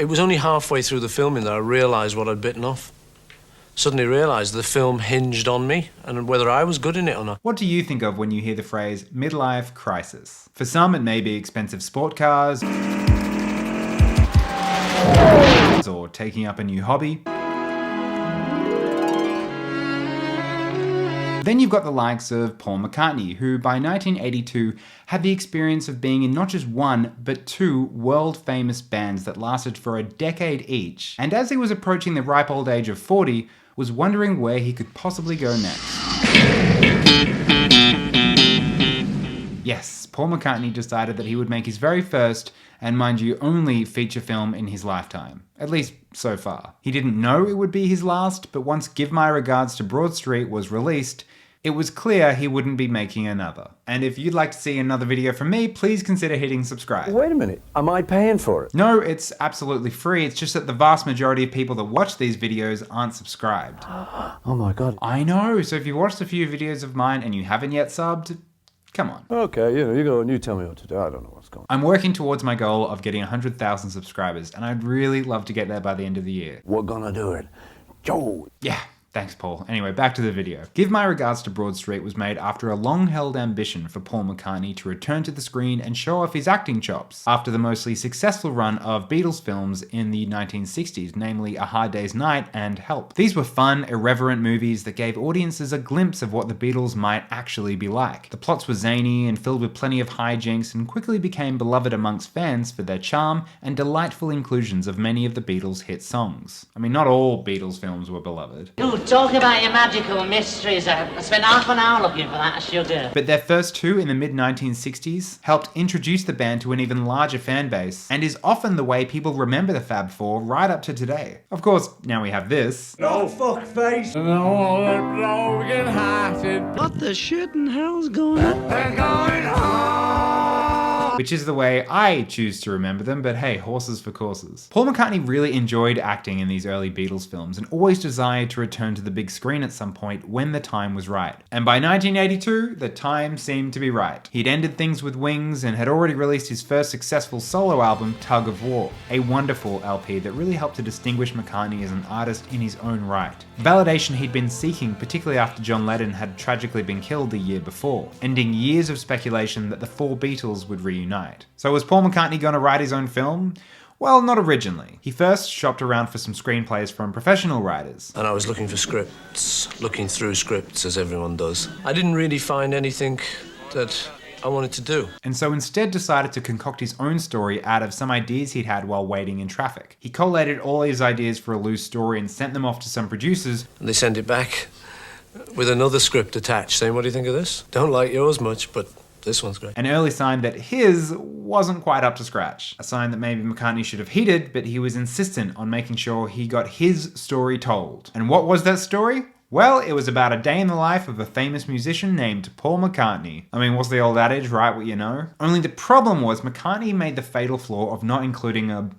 It was only halfway through the filming that I realised what I'd bitten off. Suddenly realised the film hinged on me and whether I was good in it or not. What do you think of when you hear the phrase midlife crisis? For some, it may be expensive sport cars, or taking up a new hobby. Then you've got the likes of Paul McCartney, who by 1982 had the experience of being in not just one, but two world-famous bands that lasted for a decade each, and as he was approaching the ripe old age of 40, was wondering where he could possibly go next. Yes, Paul McCartney decided that he would make his very first, and mind you, only feature film in his lifetime. At least so far. He didn't know it would be his last, but once Give My Regards to Broad Street was released, it was clear he wouldn't be making another. And if you'd like to see another video from me, please consider hitting subscribe. Wait a minute, am I paying for it? No, it's absolutely free. It's just that the vast majority of people that watch these videos aren't subscribed. Oh my god. I know, so if you watched a few videos of mine and you haven't yet subbed, come on. Okay, you go and you tell me what to do. I don't know what's going on. I'm working towards my goal of getting 100,000 subscribers, and I'd really love to get there by the end of the year. We're gonna do it. Joe. Yeah. Thanks, Paul. Anyway, back to the video. Give My Regards to Broad Street was made after a long-held ambition for Paul McCartney to return to the screen and show off his acting chops after the mostly successful run of Beatles films in the 1960s, namely A Hard Day's Night and Help. These were fun, irreverent movies that gave audiences a glimpse of what the Beatles might actually be like. The plots were zany and filled with plenty of hijinks and quickly became beloved amongst fans for their charm and delightful inclusions of many of the Beatles' hit songs. I mean, not all Beatles films were beloved. Talk about your magical mysteries. I spent half an hour looking for that sugar. But their first two in the mid-1960s helped introduce the band to an even larger fan base, and is often the way people remember the Fab Four right up to today. Of course, now we have this. No fuck face. What the shit in hell's going on? They're going home. Which is the way I choose to remember them, but hey, horses for courses. Paul McCartney really enjoyed acting in these early Beatles films and always desired to return to the big screen at some point when the time was right. And by 1982, the time seemed to be right. He'd ended things with Wings and had already released his first successful solo album, Tug of War, a wonderful LP that really helped to distinguish McCartney as an artist in his own right. Validation he'd been seeking, particularly after John Lennon had tragically been killed the year before, ending years of speculation that the four Beatles would reunite. So was Paul McCartney going to write his own film? Well, not originally. He first shopped around for some screenplays from professional writers. And I was looking for scripts, looking through scripts as everyone does. I didn't really find anything that I wanted to do. And so instead decided to concoct his own story out of some ideas he'd had while waiting in traffic. He collated all his ideas for a loose story and sent them off to some producers. And they sent it back with another script attached saying, what do you think of this? Don't like yours much, but this one's great. An early sign that his wasn't quite up to scratch. A sign that maybe McCartney should have heeded, but he was insistent on making sure he got his story told. And what was that story? Well, it was about a day in the life of a famous musician named Paul McCartney. I mean, what's the old adage, write what you know? Only the problem was McCartney made the fatal flaw of not including a...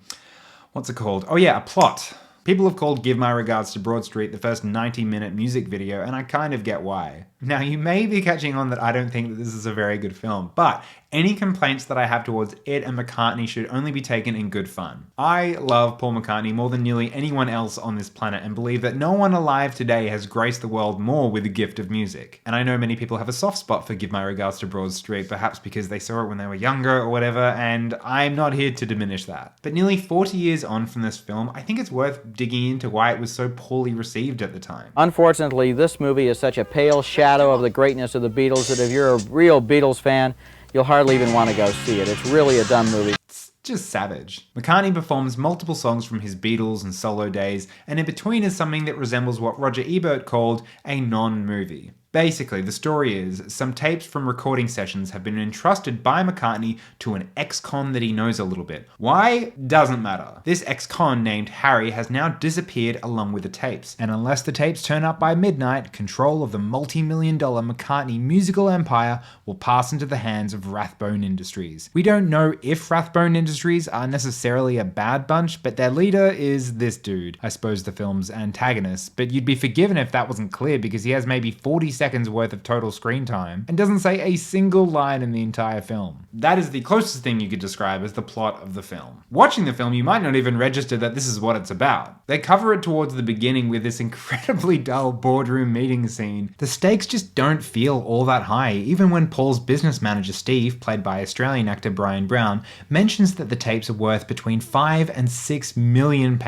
what's it called? Oh yeah, a plot. People have called Give My Regards to Broad Street the first 90-minute music video, and I kind of get why. Now, you may be catching on that I don't think that this is a very good film, but any complaints that I have towards it and McCartney should only be taken in good fun. I love Paul McCartney more than nearly anyone else on this planet and believe that no one alive today has graced the world more with the gift of music. And I know many people have a soft spot for Give My Regards to Broad Street, perhaps because they saw it when they were younger or whatever, and I'm not here to diminish that. But nearly 40 years on from this film, I think it's worth digging into why it was so poorly received at the time. Unfortunately, this movie is such a pale shadow of the greatness of the Beatles that if you're a real Beatles fan, you'll hardly even want to go see it. It's really a dumb movie. It's just savage. McCartney performs multiple songs from his Beatles and solo days, and in between is something that resembles what Roger Ebert called a non-movie. Basically, the story is, some tapes from recording sessions have been entrusted by McCartney to an ex-con that he knows a little bit. Why? Doesn't matter. This ex-con named Harry has now disappeared along with the tapes, and unless the tapes turn up by midnight, control of the multi-million-dollar McCartney musical empire will pass into the hands of Rathbone Industries. We don't know if Rathbone Industries are necessarily a bad bunch, but their leader is this dude, I suppose the film's antagonist, but you'd be forgiven if that wasn't clear because he has maybe 40 seconds seconds worth of total screen time and doesn't say a single line in the entire film. That is the closest thing you could describe as the plot of the film. Watching the film, you might not even register that this is what it's about. They cover it towards the beginning with this incredibly dull boardroom meeting scene. The stakes just don't feel all that high, even when Paul's business manager Steve, played by Australian actor Brian Brown, mentions that the tapes are worth between £5 and £6 million.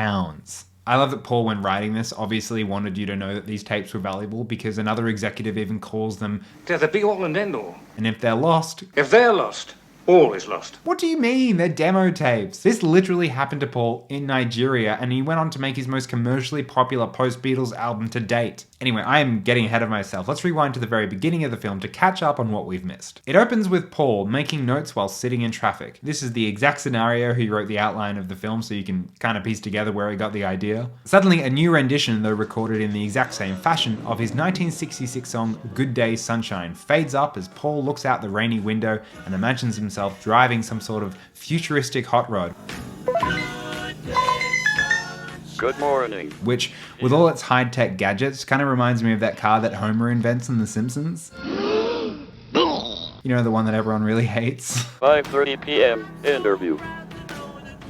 I love that Paul, when writing this, obviously wanted you to know that these tapes were valuable, because another executive even calls them, they're the be-all and end-all. And if they're lost, all is lost. What do you mean? They're demo tapes. This literally happened to Paul in Nigeria, and he went on to make his most commercially popular post-Beatles album to date. Anyway, I am getting ahead of myself. Let's rewind to the very beginning of the film to catch up on what we've missed. It opens with Paul making notes while sitting in traffic. This is the exact scenario he wrote the outline of the film, so you can kind of piece together where he got the idea. Suddenly, a new rendition, though recorded in the exact same fashion, of his 1966 song Good Day Sunshine fades up as Paul looks out the rainy window and imagines himself driving some sort of futuristic hot rod. Good morning. Which, with all its high-tech gadgets, kind of reminds me of that car that Homer invents in The Simpsons. You know, the one that everyone really hates. 5:30 p.m. interview.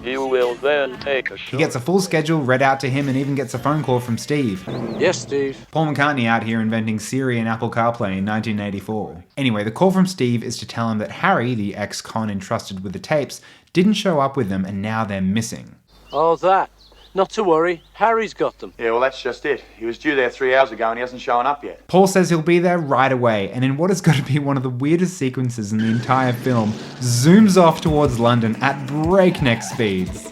You will then take a shower. He gets a full schedule read out to him and even gets a phone call from Steve. Yes, Steve. Paul McCartney out here inventing Siri and Apple CarPlay in 1984. Anyway, the call from Steve is to tell him that Harry, the ex-con entrusted with the tapes, didn't show up with them and now they're missing. Oh, that. Not to worry, Harry's got them. Yeah, well, that's just it. He was due there 3 hours ago and he hasn't shown up yet. Paul says he'll be there right away, and in what is going to be one of the weirdest sequences in the entire film, zooms off towards London at breakneck speeds.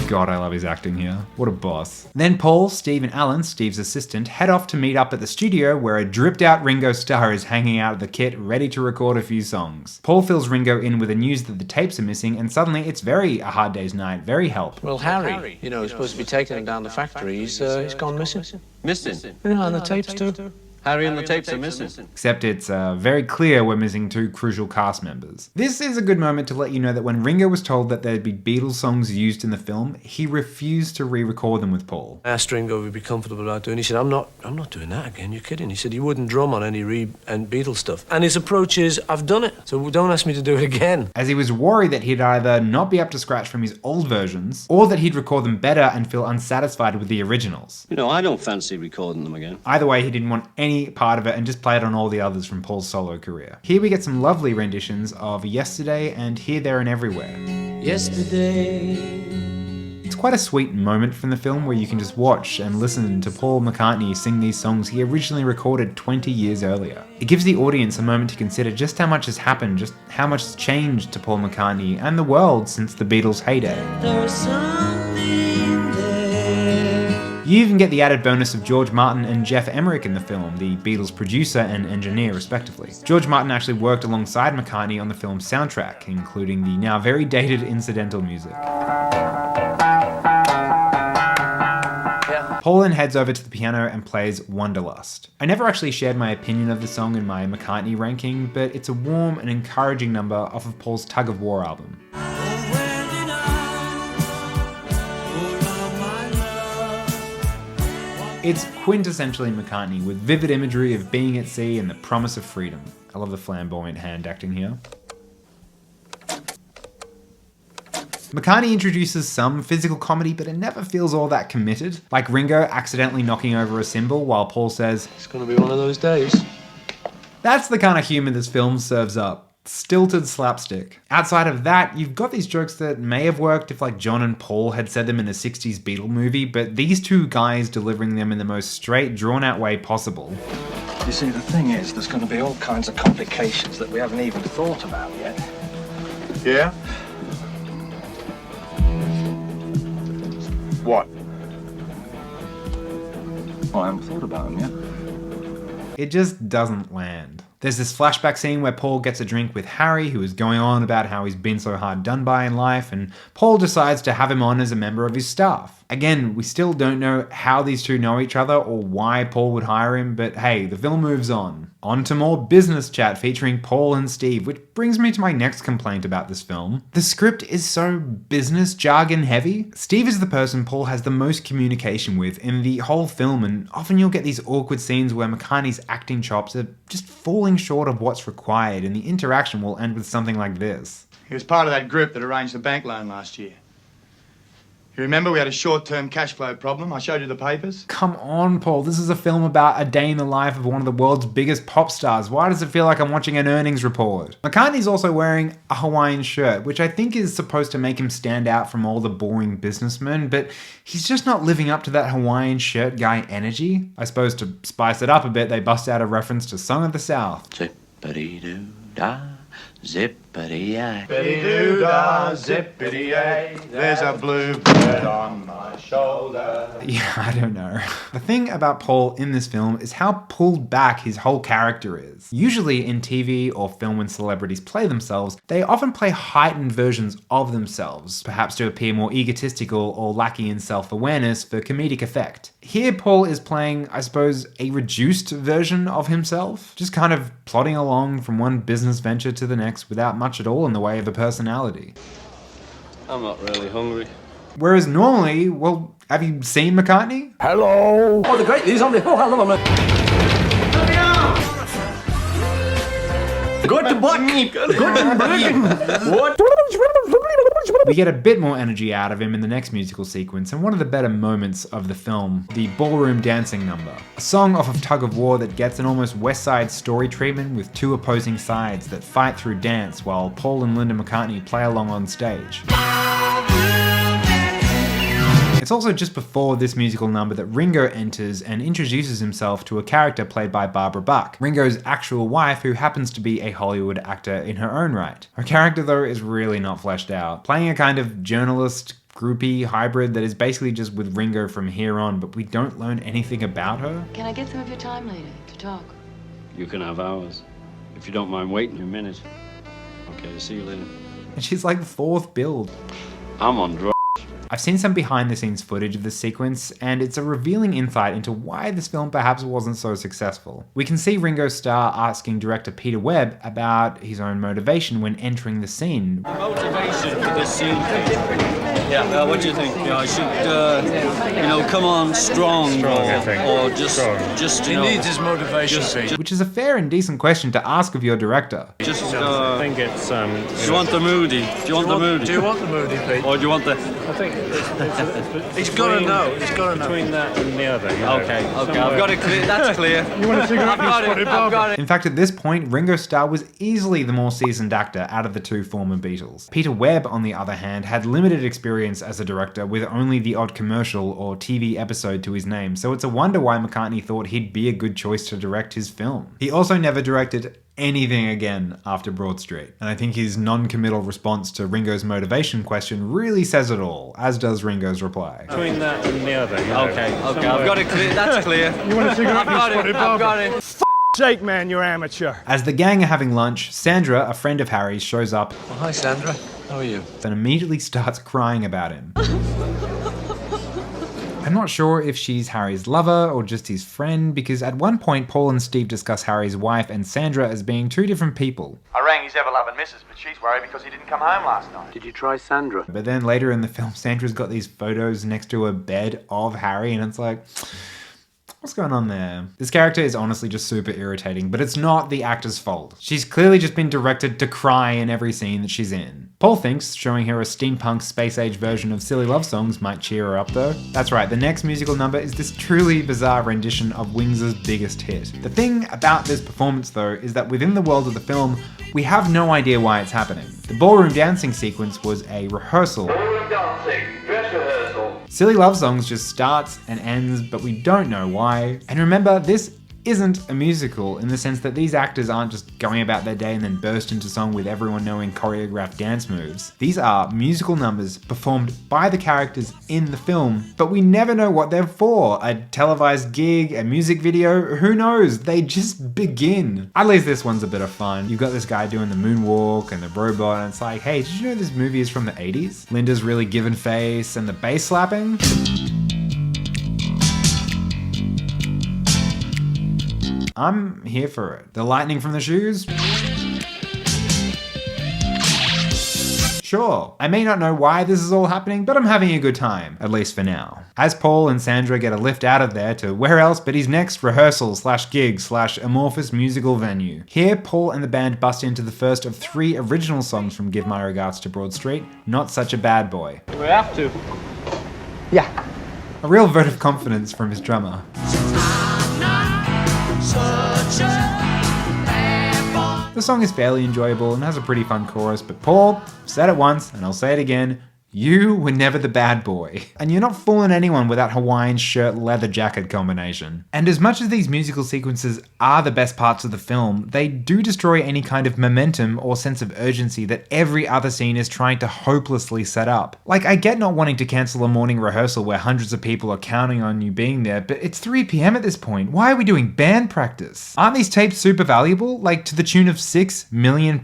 God, I love his acting here. What a boss. Then Paul, Steve and Alan, Steve's assistant, head off to meet up at the studio where a dripped out Ringo Starr is hanging out of the kit ready to record a few songs. Paul fills Ringo in with the news that the tapes are missing, and suddenly it's very A Hard Day's Night, very help. Well, Harry, you know, is supposed to be taking him down the factory. He's gone missing. Missing? Yeah, and the tapes too. Harry and the tapes are missing. Except it's very clear we're missing two crucial cast members. This is a good moment to let you know that when Ringo was told that there'd be Beatles songs used in the film, he refused to re-record them with Paul. I asked Ringo if he'd be comfortable about doing it. He said, I'm not doing that again, you're kidding. He said he wouldn't drum on any and Beatles stuff. And his approach is, I've done it, so don't ask me to do it again. As he was worried that he'd either not be up to scratch from his old versions, or that he'd record them better and feel unsatisfied with the originals. You know, I don't fancy recording them again. Either way, he didn't want any part of it and just played on all the others from Paul's solo career. Here we get some lovely renditions of Yesterday and Here, There and Everywhere. Yesterday. It's quite a sweet moment from the film where you can just watch and listen to Paul McCartney sing these songs he originally recorded 20 years earlier. It gives the audience a moment to consider just how much has happened, just how much has changed to Paul McCartney and the world since the Beatles' heyday. There's something there. You even get the added bonus of George Martin and Geoff Emerick in the film, the Beatles' producer and engineer respectively. George Martin actually worked alongside McCartney on the film's soundtrack, including the now very dated incidental music. Paul then heads over to the piano and plays Wanderlust. I never actually shared my opinion of the song in my McCartney ranking, but it's a warm and encouraging number off of Paul's Tug of War album. It's quintessentially McCartney, with vivid imagery of being at sea and the promise of freedom. I love the flamboyant hand acting here. McCartney introduces some physical comedy, but it never feels all that committed. Like Ringo accidentally knocking over a cymbal while Paul says, "It's gonna be one of those days." That's the kind of humour this film serves up. Stilted slapstick. Outside of that, you've got these jokes that may have worked if like John and Paul had said them in a 60s Beatle movie, but these two guys delivering them in the most straight, drawn-out way possible. You see, the thing is, there's going to be all kinds of complications that we haven't even thought about yet. Yeah? What? Well, I haven't thought about them yet. It just doesn't land. There's this flashback scene where Paul gets a drink with Harry, who is going on about how he's been so hard done by in life, and Paul decides to have him on as a member of his staff. Again, we still don't know how these two know each other or why Paul would hire him, but hey, the film moves on. On to more business chat featuring Paul and Steve, which brings me to my next complaint about this film. The script is so business jargon heavy. Steve is the person Paul has the most communication with in the whole film, and often you'll get these awkward scenes where McCartney's acting chops are just falling short of what's required, and the interaction will end with something like this. He was part of that group that arranged the bank loan last year. You remember we had a short-term cash flow problem? I showed you the papers. Come on, Paul. This is a film about a day in the life of one of the world's biggest pop stars. Why does it feel like I'm watching an earnings report? McCartney's also wearing a Hawaiian shirt, which I think is supposed to make him stand out from all the boring businessmen, but he's just not living up to that Hawaiian shirt guy energy. I suppose to spice it up a bit, they bust out a reference to Song of the South. Zippity-doo-dah, zippity-ay. Zippity-doo-dah, zippity-ay. There's a bluebird on my shoulder. Yeah, I don't know. The thing about Paul in this film is how pulled back his whole character is. Usually in TV or film when celebrities play themselves, they often play heightened versions of themselves, perhaps to appear more egotistical or lacking in self-awareness for comedic effect. Here, Paul is playing, I suppose, a reduced version of himself, just kind of plodding along from one business venture to the next without much at all in the way of a personality. I'm not really hungry. Whereas normally, well, have you seen McCartney? Hello. Oh, they're great, these, aren't they? Oh, I love them. Good to buck. What? We get a bit more energy out of him in the next musical sequence, and one of the better moments of the film, the ballroom dancing number. A song off of Tug of War that gets an almost West Side Story treatment with two opposing sides that fight through dance while Paul and Linda McCartney play along on stage. It's also just before this musical number that Ringo enters and introduces himself to a character played by Barbara Buck, Ringo's actual wife, who happens to be a Hollywood actor in her own right. Her character, though, is really not fleshed out, playing a kind of journalist groupie hybrid that is basically just with Ringo from here on, but we don't learn anything about her. Can I get some of your time later to talk? You can have hours. If you don't mind waiting a minute. Okay, see you later. And she's like the fourth build. I'm on drugs. I've seen some behind the scenes footage of this sequence, and it's a revealing insight into why this film perhaps wasn't so successful. We can see Ringo Starr asking director Peter Webb about his own motivation when entering the scene. Motivation for this scene. Yeah, what do you think? Yeah, I should, come on strong, or just He needs his motivation, Pete. Which is a fair and decent question to ask of your director. I think it's, do you want the moody? Do you want the moody? Do you want the moody, Pete? Or do you want the... I think it's He's got to know. He's got to know. between that and the other. Okay, I've got it clear. That's clear. You want to figure out I've got it. In fact, at this point, Ringo Starr was easily the more seasoned actor out of the two former Beatles. Peter Webb, on the other hand, had limited experience as a director with only the odd commercial or TV episode to his name, so it's a wonder why McCartney thought he'd be a good choice to direct his film. He also never directed anything again after Broad Street, and I think his non-committal response to Ringo's motivation question really says it all, as does Ringo's reply. between that and the other. Okay, I've got it clear. That's clear. You want to figure out I've got it. sake, man, you're amateur. As the gang are having lunch, Sandra, a friend of Harry's, shows up Well, hi, Sandra. How are you? and immediately starts crying about him. I'm not sure if she's Harry's lover or just his friend, because at one point Paul and Steve discuss Harry's wife and Sandra as being two different people. I rang his ever-loving missus, but she's worried because he didn't come home last night. Did you try Sandra? But then later in the film, Sandra's got these photos next to a bed of Harry, and it's like, what's going on there? This character is honestly just super irritating, but it's not the actor's fault. She's clearly just been directed to cry in every scene that she's in. Paul thinks showing her a steampunk space-age version of Silly Love Songs might cheer her up though. That's right, the next musical number is this truly bizarre rendition of Wings' biggest hit. The thing about this performance though is that within the world of the film, we have no idea why it's happening. The ballroom dancing sequence was a rehearsal. Ballroom dancing, dress rehearsal. Silly Love Songs just starts and ends, but we don't know why. And remember, this isn't a musical in the sense that these actors aren't just going about their day and then burst into song with everyone knowing choreographed dance moves. These are musical numbers performed by the characters in the film, but we never know what they're for. A televised gig, a music video, who knows? They just begin. At least this one's a bit of fun. You've got this guy doing the moonwalk and the robot, and it's like, hey, did you know this movie is from the 80s? Linda's really given face, and the bass slapping. I'm here for it. The lightning from the shoes? Sure. I may not know why this is all happening, but I'm having a good time, at least for now. As Paul and Sandra get a lift out of there to where else but his next rehearsal/gig/amorphous musical venue. Here, Paul and the band bust into the first of 3 original songs from Give My Regards to Broad Street, Not Such a Bad Boy. We have to. Yeah. A real vote of confidence from his drummer. The song is fairly enjoyable and has a pretty fun chorus, but Paul, said it once and I'll say it again, you were never the bad boy. And you're not fooling anyone with that Hawaiian shirt leather jacket combination. And as much as these musical sequences are the best parts of the film, they do destroy any kind of momentum or sense of urgency that every other scene is trying to hopelessly set up. Like, I get not wanting to cancel a morning rehearsal where hundreds of people are counting on you being there, but it's 3 p.m. at this point. Why are we doing band practice? Aren't these tapes super valuable? Like, to the tune of £6 million?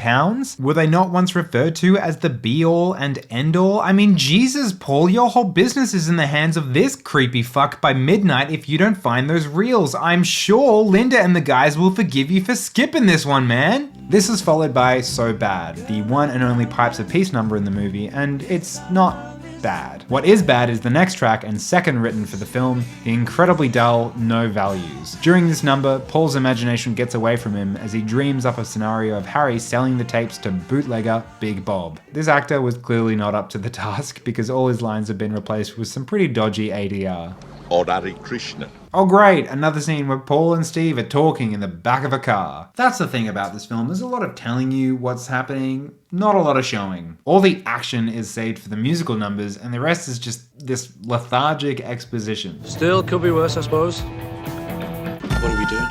Were they not once referred to as the be-all and end-all? I mean, Jesus, Paul, your whole business is in the hands of this creepy fuck by midnight if you don't find those reels. I'm sure Linda and the guys will forgive you for skipping this one, man. This is followed by So Bad, the one and only Pipes of Peace number in the movie, and it's not bad. What is bad is the next track and second written for the film, the incredibly dull No Values. During this number, Paul's imagination gets away from him as he dreams up a scenario of Harry selling the tapes to bootlegger Big Bob. This actor was clearly not up to the task because all his lines have been replaced with some pretty dodgy ADR. Odari Krishna. Oh great, another scene where Paul and Steve are talking in the back of a car. That's the thing about this film, there's a lot of telling you what's happening, not a lot of showing. All the action is saved for the musical numbers and the rest is just this lethargic exposition. Still could be worse, I suppose. What are we doing?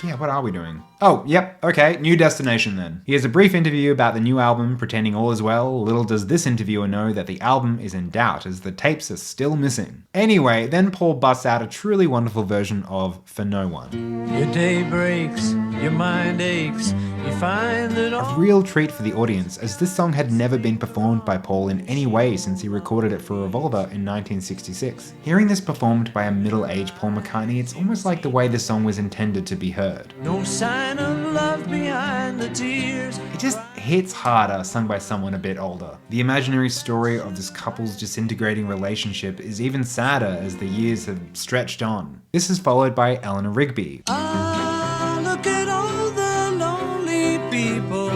Yeah, what are we doing? Oh, yep, okay, new destination then. Here's a brief interview about the new album, pretending all is well. Little does this interviewer know that the album is in doubt as the tapes are still missing. Anyway, then Paul busts out a truly wonderful version of For No One. Your day breaks, your mind aches, you find that all... A real treat for the audience, as this song had never been performed by Paul in any way since he recorded it for Revolver in 1966. Hearing this performed by a middle-aged Paul McCartney, it's almost like the way the song was intended to be heard. No sign of love behind the tears. It just hits harder sung by someone a bit older. The imaginary story of this couple's disintegrating relationship is even sadder as the years have stretched on. This is followed by Eleanor Rigby. Ah, look at all the lonely people.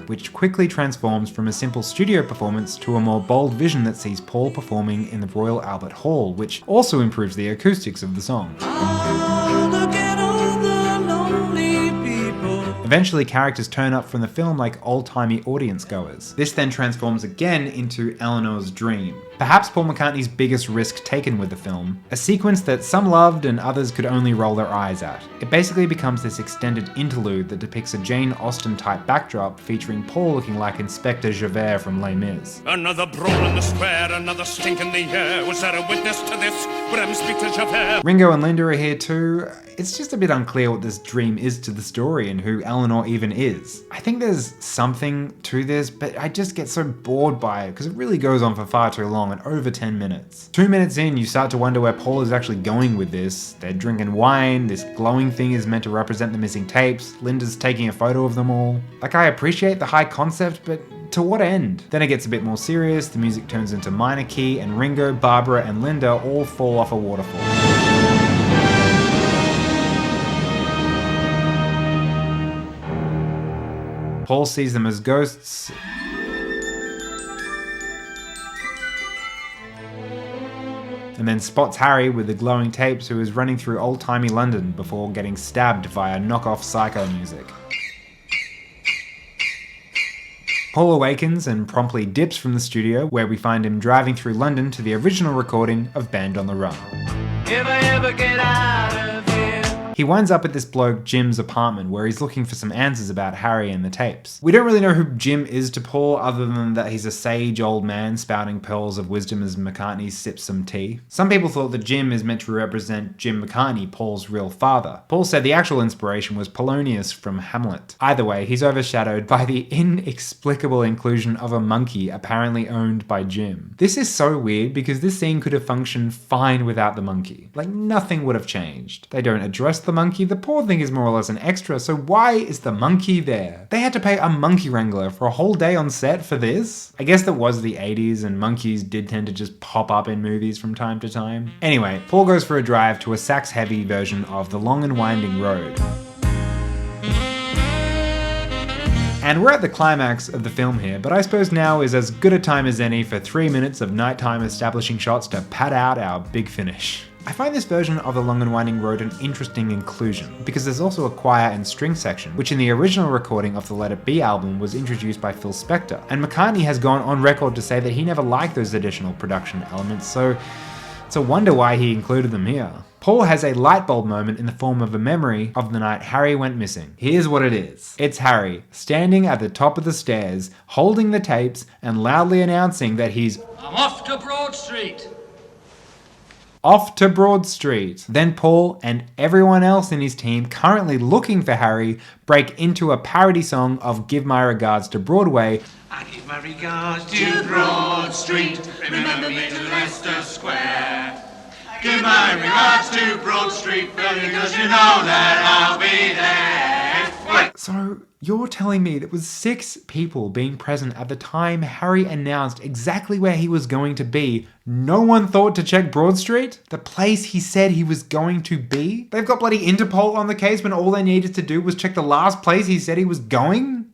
Which quickly transforms from a simple studio performance to a more bold vision that sees Paul performing in the Royal Albert Hall, which also improves the acoustics of the song. Ah, look at all the lonely people. Eventually, characters turn up from the film like old-timey audience goers. This then transforms again into Eleanor's dream. Perhaps Paul McCartney's biggest risk taken with the film, a sequence that some loved and others could only roll their eyes at. It basically becomes this extended interlude that depicts a Jane Austen-type backdrop featuring Paul looking like Inspector Javert from Les Mis. Another brawl in the square, another stink in the air. Was there a witness to this? Would Inspector Javert? Ringo and Linda are here too. It's just a bit unclear what this dream is to the story and who Eleanor even is. I think there's something to this, but I just get so bored by it because it really goes on for far too long and over 10 minutes. 2 minutes in, you start to wonder where Paul is actually going with this. They're drinking wine, this glowing thing is meant to represent the missing tapes, Linda's taking a photo of them all. Like, I appreciate the high concept, but to what end? Then it gets a bit more serious, the music turns into minor key, and Ringo, Barbara, and Linda all fall off a waterfall. Paul sees them as ghosts, and then spots Harry with the glowing tapes who is running through old-timey London before getting stabbed via knockoff psycho music. Paul awakens and promptly dips from the studio, where we find him driving through London to the original recording of Band on the Run. If I ever get out of here, He winds up at this bloke Jim's apartment where he's looking for some answers about Harry and the tapes. We don't really know who Jim is to Paul other than that he's a sage old man spouting pearls of wisdom as McCartney sips some tea. Some people thought that Jim is meant to represent Jim McCartney, Paul's real father. Paul said the actual inspiration was Polonius from Hamlet. Either way, he's overshadowed by the inexplicable inclusion of a monkey apparently owned by Jim. This is so weird because this scene could have functioned fine without the monkey. Like, nothing would have changed. They don't address the monkey, the poor thing is more or less an extra, so why is the monkey there? They had to pay a monkey wrangler for a whole day on set for this? I guess that was the 80s and monkeys did tend to just pop up in movies from time to time. Anyway, Paul goes for a drive to a sax-heavy version of The Long and Winding Road. And we're at the climax of the film here, but I suppose now is as good a time as any for 3 minutes of nighttime establishing shots to pad out our big finish. I find this version of The Long and Winding Road an interesting inclusion, because there's also a choir and string section, which in the original recording of the Let It Be album was introduced by Phil Spector, and McCartney has gone on record to say that he never liked those additional production elements, so it's a wonder why he included them here. Paul has a light bulb moment in the form of a memory of the night Harry went missing. Here's what it is. It's Harry, standing at the top of the stairs, holding the tapes, and loudly announcing that he's I'm off to Broad Street. Off to Broad Street. Then Paul and everyone else in his team currently looking for Harry break into a parody song of Give My Regards to Broadway. I give my regards to Broad Street. Remember me to Leicester Square. Give my regards to Broad Street, because you know that I'll be there. Wait. So you're telling me there was 6 people being present at the time Harry announced exactly where he was going to be. No one thought to check Broad Street? The place he said he was going to be? They've got bloody Interpol on the case when all they needed to do was check the last place he said he was going?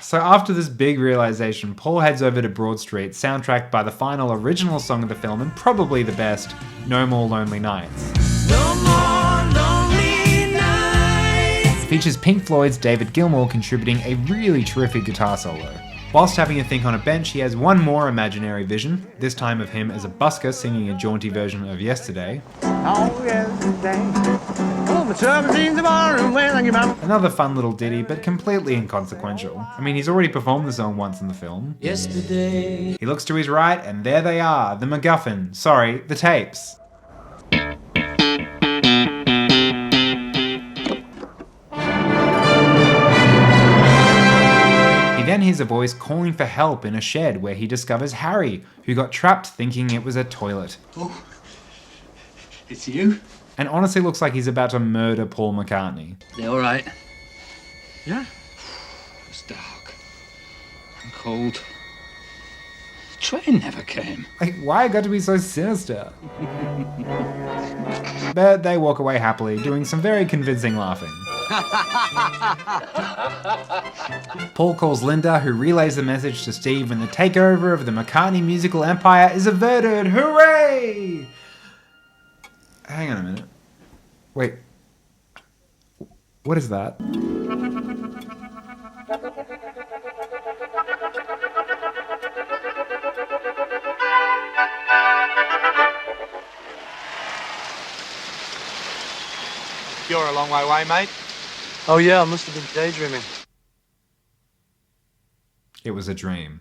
So after this big realization, Paul heads over to Broad Street, soundtracked by the final original song of the film and probably the best, No More Lonely Nights. No more lonely nights. It features Pink Floyd's David Gilmour contributing a really terrific guitar solo. Whilst having a think on a bench, he has one more imaginary vision, this time of him as a busker singing a jaunty version of Yesterday. Oh, yesterday. Oh, my servant's tomorrow. Well, thank you, ma'am. Another fun little ditty, but completely inconsequential. I mean, he's already performed the song once in the film. Yesterday. He looks to his right, and there they are, the MacGuffin. Sorry, the tapes. He then hears a voice calling for help in a shed where he discovers Harry, who got trapped thinking it was a toilet. Oh, it's you? And honestly looks like he's about to murder Paul McCartney. You all right? Yeah. It's dark and cold. The train never came. Like, why it got to be so sinister? But they walk away happily, doing some very convincing laughing. Paul calls Linda, who relays the message to Steve, and the takeover of the McCartney musical empire is averted. Hooray! Hang on a minute. Wait. What is that? You're a long way away, mate. Oh yeah, I must have been daydreaming. It was a dream.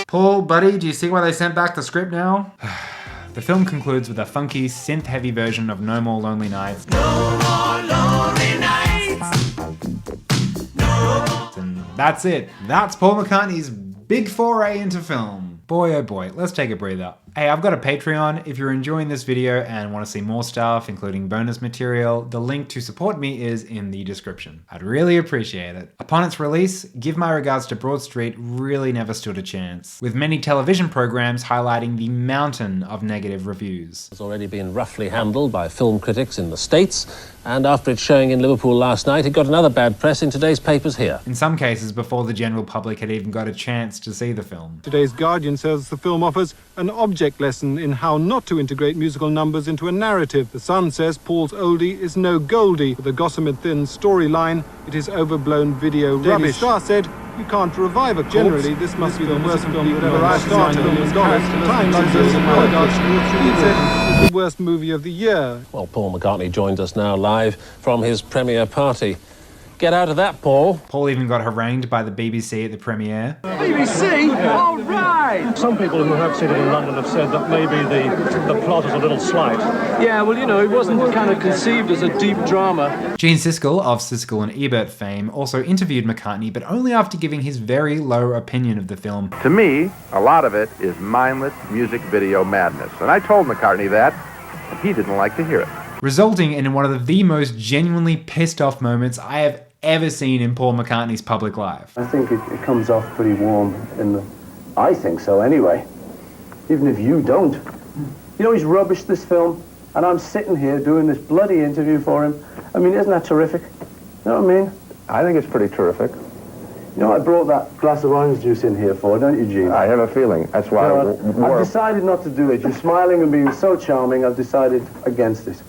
Paul, buddy, do you see why they sent back the script now? The film concludes with a funky, synth-heavy version of No More Lonely Nights. No more lonely nights. And that's it. That's Paul McCartney's big foray into film. Boy, oh boy, let's take a breather. Hey, I've got a Patreon. If you're enjoying this video and want to see more stuff, including bonus material, the link to support me is in the description. I'd really appreciate it. Upon its release, Give My Regards to Broad Street really never stood a chance, with many television programs highlighting the mountain of negative reviews. It's already been roughly handled by film critics in the States, and after its showing in Liverpool last night, it got another bad press in today's papers here. In some cases, before the general public had even got a chance to see the film. Today's Guardian says the film offers an object lesson in how not to integrate musical numbers into a narrative. The Sun says Paul's oldie is no Goldie. With a gossamer thin storyline, it is overblown video rubbish. Daily Star said, you can't revive a corpse. Generally, this must be the worst film you've ever started. $1 million. Times says, the worst movie of the year. Well, Paul McCartney joins us now live from his premiere party. Get out of that, Paul. Paul even got harangued by the BBC at the premiere. BBC? All right! Some people who have seen it in London have said that maybe the plot is a little slight. Yeah, well, you know, it wasn't kind of conceived as a deep drama. Gene Siskel of Siskel and Ebert fame also interviewed McCartney, but only after giving his very low opinion of the film. To me, a lot of it is mindless music video madness, and I told McCartney that, and he didn't like to hear it. Resulting in one of the most genuinely pissed off moments I have ever seen in Paul McCartney's public life. I think it comes off pretty warm in the... I think so, anyway. Even if you don't. You know, he's rubbished this film, and I'm sitting here doing this bloody interview for him. I mean, isn't that terrific? You know what I mean? I think it's pretty terrific. You know, I brought that glass of orange juice in here for, don't you, Gene? I have a feeling. That's why... I've decided not to do it. You're smiling and being so charming, I've decided against it.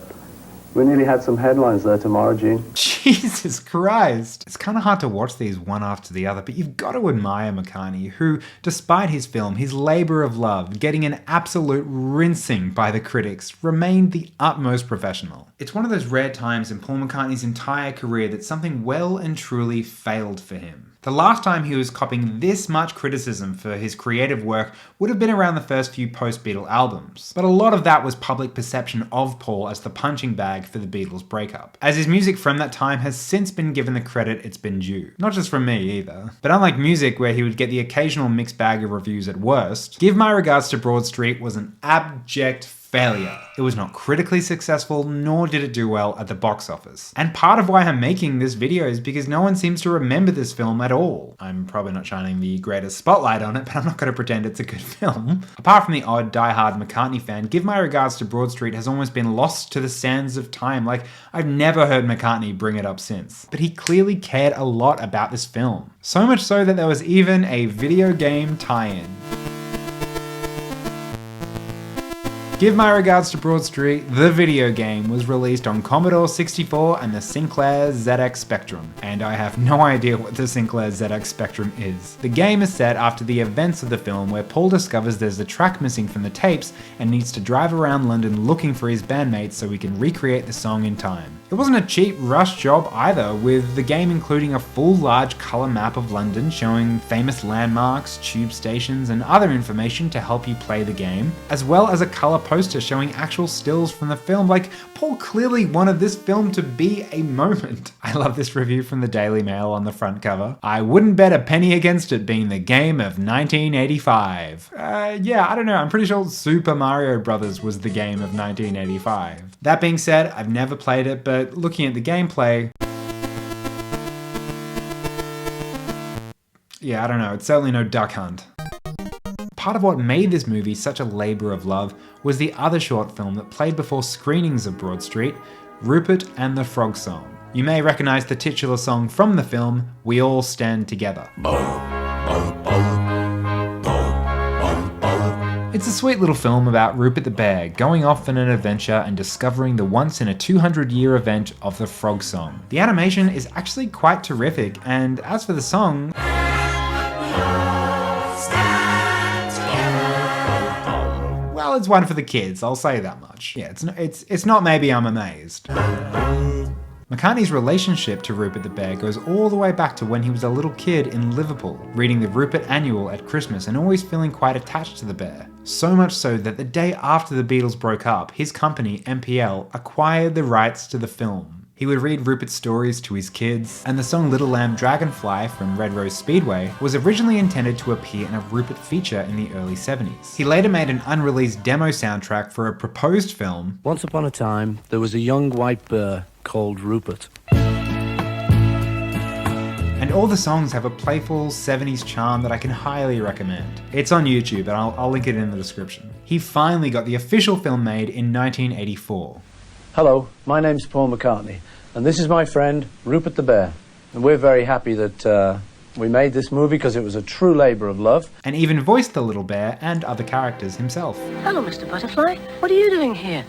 We nearly had some headlines there tomorrow, Gene. Jesus Christ. It's kind of hard to watch these one after the other, but you've got to admire McCartney, who, despite his film, his labour of love, getting an absolute rinsing by the critics, remained the utmost professional. It's one of those rare times in Paul McCartney's entire career that something well and truly failed for him. The last time he was copping this much criticism for his creative work would have been around the first few post-Beatle albums. But a lot of that was public perception of Paul as the punching bag for the Beatles' breakup, as his music from that time has since been given the credit it's been due. Not just from me either. But unlike music, where he would get the occasional mixed bag of reviews at worst, Give My Regards to Broad Street was an abject failure. It was not critically successful, nor did it do well at the box office. And part of why I'm making this video is because no one seems to remember this film at all. I'm probably not shining the greatest spotlight on it, but I'm not going to pretend it's a good film. Apart from the odd die-hard McCartney fan, Give My Regards to Broad Street has almost been lost to the sands of time. Like, I've never heard McCartney bring it up since. But he clearly cared a lot about this film. So much so that there was even a video game tie-in. Give My Regards to Broad Street, the video game, was released on Commodore 64 and the Sinclair ZX Spectrum. And I have no idea what the Sinclair ZX Spectrum is. The game is set after the events of the film, where Paul discovers there's a track missing from the tapes and needs to drive around London looking for his bandmates so he can recreate the song in time. It wasn't a cheap rush job either, with the game including a full large colour map of London showing famous landmarks, tube stations and other information to help you play the game, as well as a colour poster showing actual stills from the film. Like, Paul clearly wanted this film to be a moment. I love this review from the Daily Mail on the front cover. I wouldn't bet a penny against it being the game of 1985. Yeah, I don't know, I'm pretty sure Super Mario Brothers was the game of 1985. That being said, I've never played it, but looking at the gameplay, yeah, I don't know, it's certainly no Duck Hunt. Part of what made this movie such a labour of love was the other short film that played before screenings of Broad Street, Rupert and the Frog Song. You may recognise the titular song from the film, We All Stand Together. It's a sweet little film about Rupert the Bear going off on an adventure and discovering the once-in-a-200-year event of the Frog Song. The animation is actually quite terrific, and as for the song, well, it's one for the kids, I'll say that much. Yeah, it's not Maybe I'm Amazed. McCartney's relationship to Rupert the Bear goes all the way back to when he was a little kid in Liverpool, reading the Rupert Annual at Christmas and always feeling quite attached to the bear. So much so that the day after the Beatles broke up, his company, MPL, acquired the rights to the film. He would read Rupert's stories to his kids, and the song Little Lamb Dragonfly from Red Rose Speedway was originally intended to appear in a Rupert feature in the early 70s. He later made an unreleased demo soundtrack for a proposed film. Once upon a time, there was a young white bear called Rupert. And all the songs have a playful 70s charm that I can highly recommend. It's on YouTube, and I'll link it in the description. He finally got the official film made in 1984. Hello, my name's Paul McCartney, and this is my friend, Rupert the Bear. And we're very happy that we made this movie because it was a true labour of love. And even voiced the little bear and other characters himself. Hello, Mr. Butterfly. What are you doing here?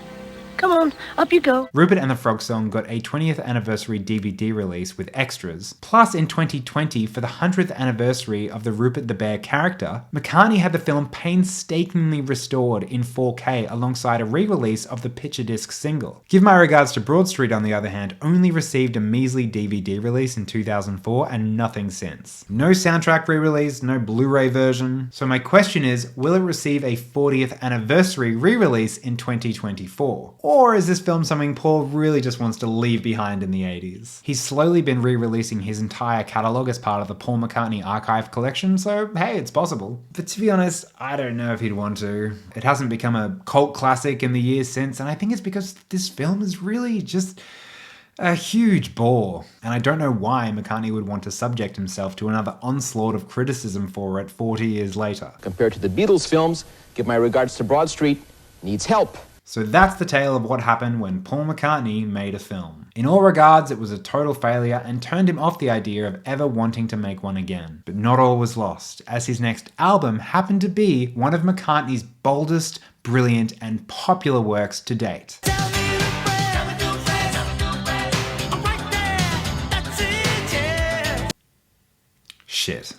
Come on, up you go. Rupert and the Frog Song got a 20th anniversary DVD release with extras. Plus, in 2020, for the 100th anniversary of the Rupert the Bear character, McCartney had the film painstakingly restored in 4K alongside a re-release of the picture disc single. Give My Regards to Broad Street, on the other hand, only received a measly DVD release in 2004 and nothing since. No soundtrack re-release, no Blu-ray version. So my question is, will it receive a 40th anniversary re-release in 2024? Or is this film something Paul really just wants to leave behind in the 80s? He's slowly been re-releasing his entire catalogue as part of the Paul McCartney archive collection, so hey, it's possible. But to be honest, I don't know if he'd want to. It hasn't become a cult classic in the years since, and I think it's because this film is really just a huge bore. And I don't know why McCartney would want to subject himself to another onslaught of criticism for it 40 years later. Compared to the Beatles films, Give My Regards to Broad Street needs help. So that's the tale of what happened when Paul McCartney made a film. In all regards, it was a total failure and turned him off the idea of ever wanting to make one again. But not all was lost, as his next album happened to be one of McCartney's boldest, brilliant, and popular works to date. Shit.